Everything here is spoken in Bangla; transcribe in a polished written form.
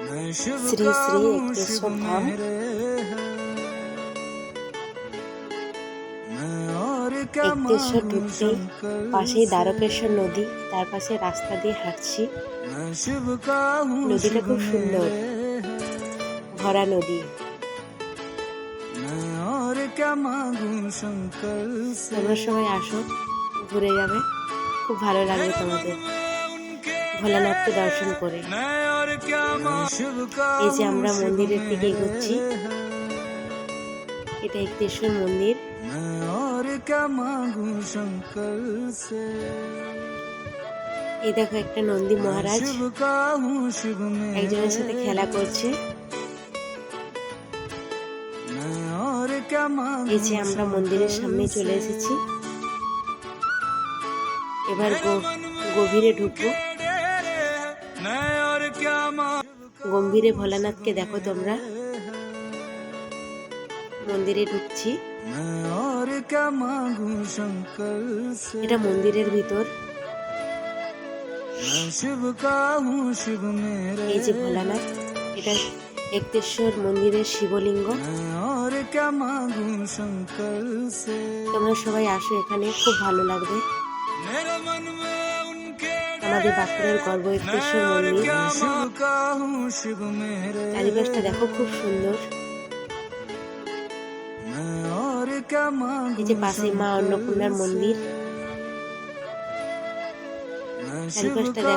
শ্রী শ্রী একটেশ্বর ধাম। একটেশ্বর ঢুকতেই পাশেই দ্বারকেশ্বর নদী, তার পাশে রাস্তা দিয়ে হাঁটছি। নদীটা খুব সুন্দর, ভরা নদী। তোমরা সবাই আসো, ঘুরে যাবে, খুব ভালো লাগবে তোমাদের ভোলানাথকে দর্শন করে। এই যে আমরা মন্দিরের দিকে এগোচ্ছি, এটা একটেশ্বর মন্দির। এই দেখো একটা নন্দী মহারাজ একজনের সাথে খেলা করছে। এই যে আমরা মন্দিরের সামনে চলে এসেছি, এবার গভীরে ঢুকবো। গম্ভীরে ভোলানাথকে দেখো তোমরা। মন্দিরে ঢুকছি, এটা মন্দিরের ভিতর। এই যে ভোলানাথ, এটা একটেশ্বর মন্দিরের শিবলিঙ্গ। তোমরা সবাই আসো, এখানে খুব ভালো লাগবে। আমাদের বাঁকুড়ার গর্ব একটেশ্বর মন্দির। চারিপাশটা দেখো, খুব সুন্দর। এই যে পাশে মা অন্নপূর্ণার মন্দির, চারিপাশটা দেখো।